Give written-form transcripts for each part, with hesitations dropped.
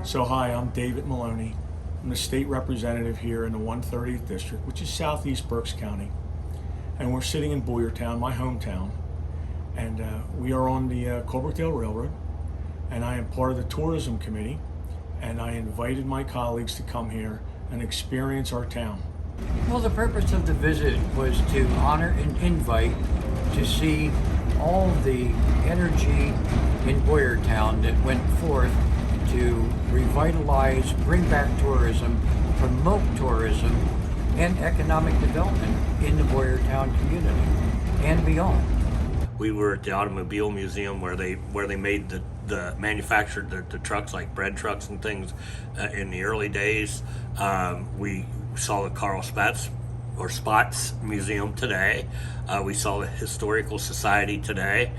So hi, I'm David Maloney. I'm the state representative here in the 130th District, which is southeast Berks County. And we're sitting in Boyertown, my hometown. And we are on the Colebrookdale Railroad. And I am part of the tourism committee. And I invited my colleagues to come here and experience our town. Well, the purpose of the visit was to honor and invite to see all the energy in Boyertown that went forth to revitalize, bring back tourism, promote tourism and economic development in the Boyertown community and beyond. We were at the Automobile Museum where they made the manufactured the trucks, like bread trucks and things in the early days. We saw the Carl Spatz Museum today. We saw the Historical Society today.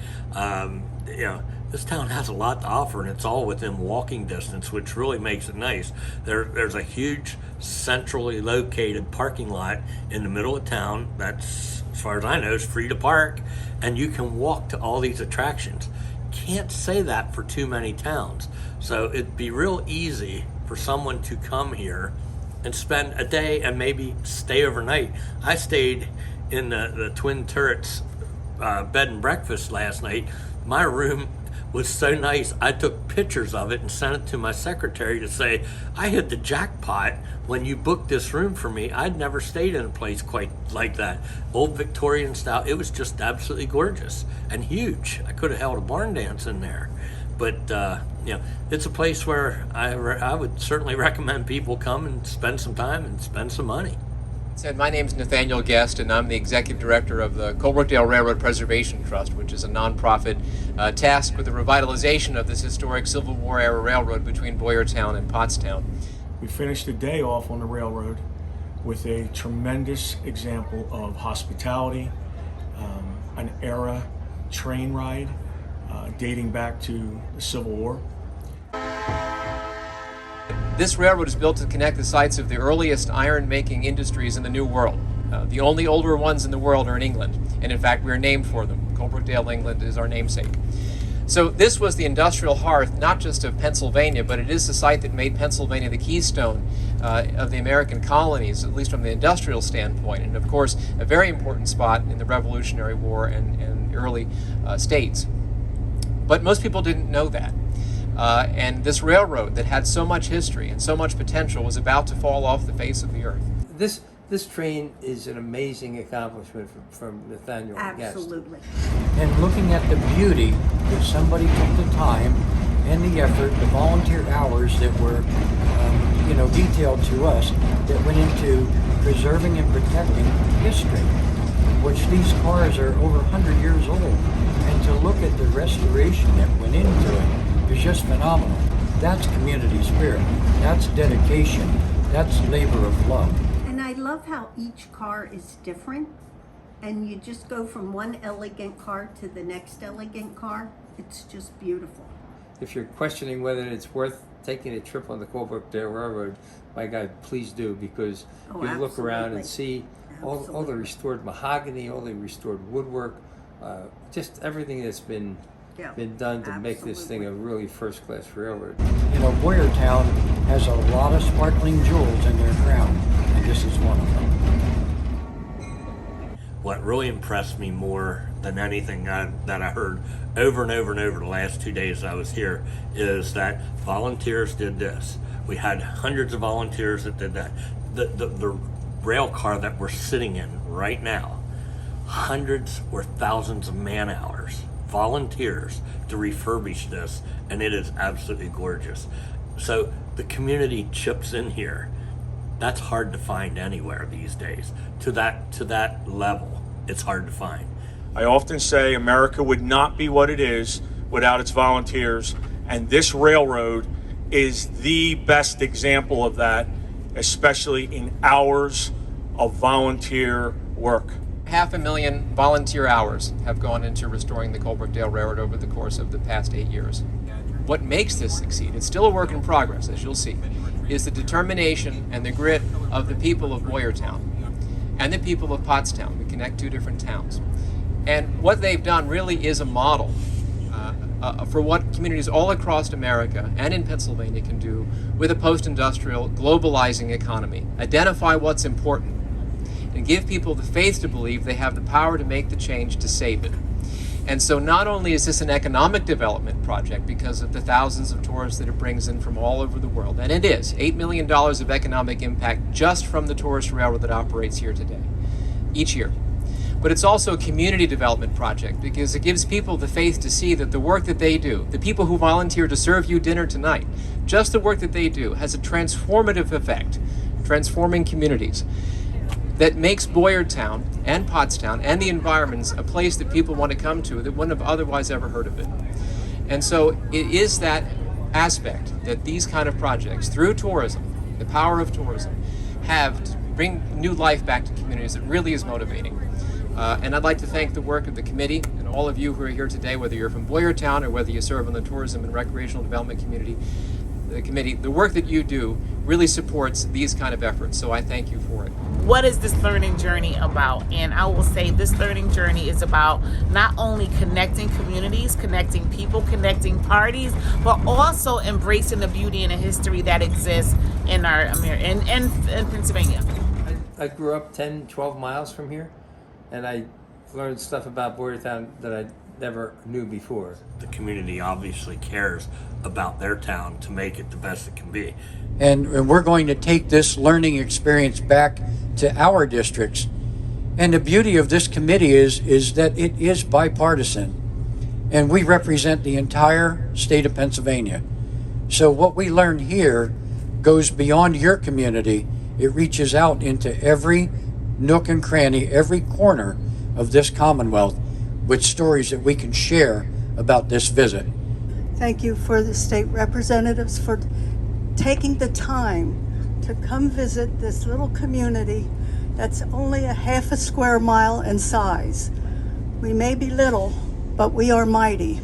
This town has a lot to offer, and it's all within walking distance, which really makes it nice. There's a huge centrally located parking lot in the middle of town that's, as far as I know, is free to park, and you can walk to all these attractions. Can't say that for too many towns. So it'd be real easy for someone to come here and spend a day and maybe stay overnight. I stayed in the Twin Turrets bed and breakfast last night. My room was so nice, I took pictures of it and sent it to my secretary to say, I hit the jackpot when you booked this room for me. I'd never stayed in a place quite like that. Old Victorian style. It was just absolutely gorgeous and huge. I could have held a barn dance in there. But it's a place where I would certainly recommend people come and spend some time and spend some money. My name is Nathaniel Guest, and I'm the executive director of the Colebrookdale Railroad Preservation Trust, which is a nonprofit tasked with the revitalization of this historic Civil War era railroad between Boyertown and Pottstown. We finished the day off on the railroad with a tremendous example of hospitality, an era train ride dating back to the Civil War. This railroad is built to connect the sites of the earliest iron-making industries in the New World. The only older ones in the world are in England, and in fact we are named for them. Colebrookdale, England is our namesake. So this was the industrial hearth, not just of Pennsylvania, but it is the site that made Pennsylvania the keystone of the American colonies, at least from the industrial standpoint, and of course a very important spot in the Revolutionary War and early states. But most people didn't know that. And this railroad that had so much history and so much potential was about to fall off the face of the earth. This train is an amazing accomplishment from Nathaniel Guest. Absolutely. And looking at the beauty that somebody took the time and the effort, the volunteer hours that were detailed to us that went into preserving and protecting history, which these cars are over 100 years old. And to look at the restoration that went into it is just phenomenal. That's community spirit. That's dedication. That's labor of love. And I love how each car is different, and you just go from one elegant car to the next elegant car. It's just beautiful. If you're questioning whether it's worth taking a trip on the Colebrookdale Railroad, my God, please do, because you look around and see all the restored mahogany, all the restored woodwork, just everything that's been done to make this thing a really first-class railroad. Boyertown has a lot of sparkling jewels in their crown, and this is one of them. What really impressed me more than anything that I heard over and over and over the last 2 days I was here is that volunteers did this. We had hundreds of volunteers that did that. The rail car that we're sitting in right now, hundreds or thousands of man hours, volunteers to refurbish this, and it is absolutely gorgeous. So the community chips in here. That's hard to find anywhere these days. To that level, it's hard to find. I often say America would not be what it is without its volunteers, and this railroad is the best example of that, especially in hours of volunteer work. 500,000 volunteer hours have gone into restoring the Colebrookdale Railroad over the course of the past 8 years. What makes this succeed, it's still a work in progress, as you'll see, is the determination and the grit of the people of Boyertown and the people of Pottstown. We connect two different towns. And what they've done really is a model for what communities all across America and in Pennsylvania can do with a post-industrial, globalizing economy. Identify what's important and give people the faith to believe they have the power to make the change to save it. And so not only is this an economic development project because of the thousands of tourists that it brings in from all over the world, and it is $8 million of economic impact just from the tourist railroad that operates here today, each year. But it's also a community development project because it gives people the faith to see that the work that they do, the people who volunteer to serve you dinner tonight, just the work that they do has a transformative effect, transforming communities that makes Boyertown and Pottstown and the environments a place that people want to come to that wouldn't have otherwise ever heard of it. And so it is that aspect that these kind of projects, through tourism, the power of tourism, have to bring new life back to communities that really is motivating. And I'd like to thank the work of the committee and all of you who are here today, whether you're from Boyertown or whether you serve on the Tourism and Recreational Development Committee. The work that you do really supports these kind of efforts, so I thank you for it. What is this learning journey about? And I will say this learning journey is about not only connecting communities, connecting people, connecting parties, but also embracing the beauty and the history that exists in our in Pennsylvania. I grew up 10, 12 miles from here, and I learned stuff about Boyertown that I never knew before. The community obviously cares about their town to make it the best it can be. And we're going to take this learning experience back to our districts. And the beauty of this committee is that it is bipartisan. And we represent the entire state of Pennsylvania. So what we learn here goes beyond your community. It reaches out into every nook and cranny, every corner of this Commonwealth with stories that we can share about this visit. Thank you for the state representatives for taking the time to come visit this little community that's only a half a square mile in size. We may be little, but we are mighty.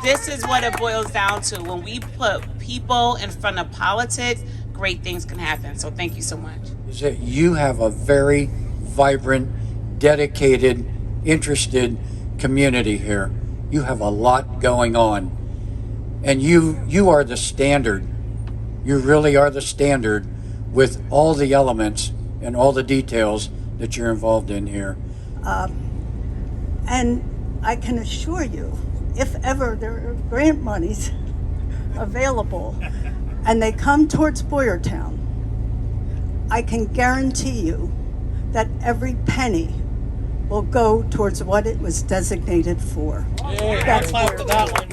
This is what it boils down to. When we put people in front of politics, great things can happen. So thank you so much. Is that you have a very vibrant, dedicated, interested community here. You have a lot going on. And you are the standard. You really are the standard with all the elements and all the details that you're involved in here. And I can assure you, if ever there are grant monies available and they come towards Boyertown, I can guarantee you that every penny will go towards what it was designated for. That's clap to that one.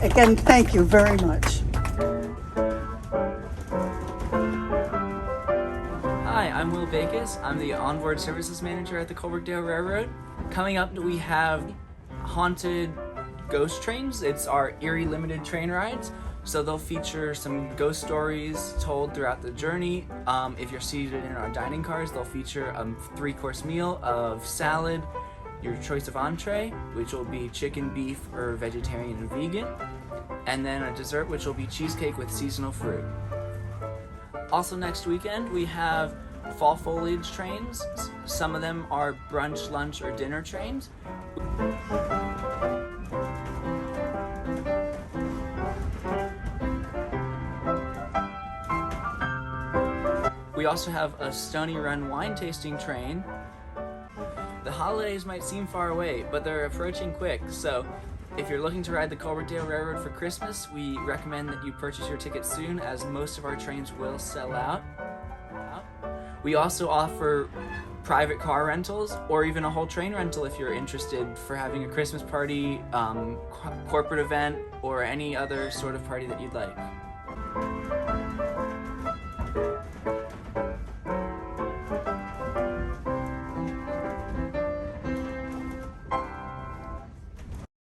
Again, thank you very much. Hi, I'm Will Bakis. I'm the Onboard Services Manager at the Colebrookdale Railroad. Coming up, we have haunted ghost trains. It's our Erie Limited train rides. So they'll feature some ghost stories told throughout the journey. If you're seated in our dining cars, they'll feature a 3-course meal of salad, your choice of entree, which will be chicken, beef, or vegetarian and vegan, and then a dessert, which will be cheesecake with seasonal fruit. Also next weekend, we have fall foliage trains. Some of them are brunch, lunch, or dinner trains. We also have a Stony Run wine tasting train. The holidays might seem far away, but they're approaching quick, so if you're looking to ride the Colebrookdale Railroad for Christmas, we recommend that you purchase your tickets soon, as most of our trains will sell out. We also offer private car rentals, or even a whole train rental if you're interested for having a Christmas party, corporate event, or any other sort of party that you'd like.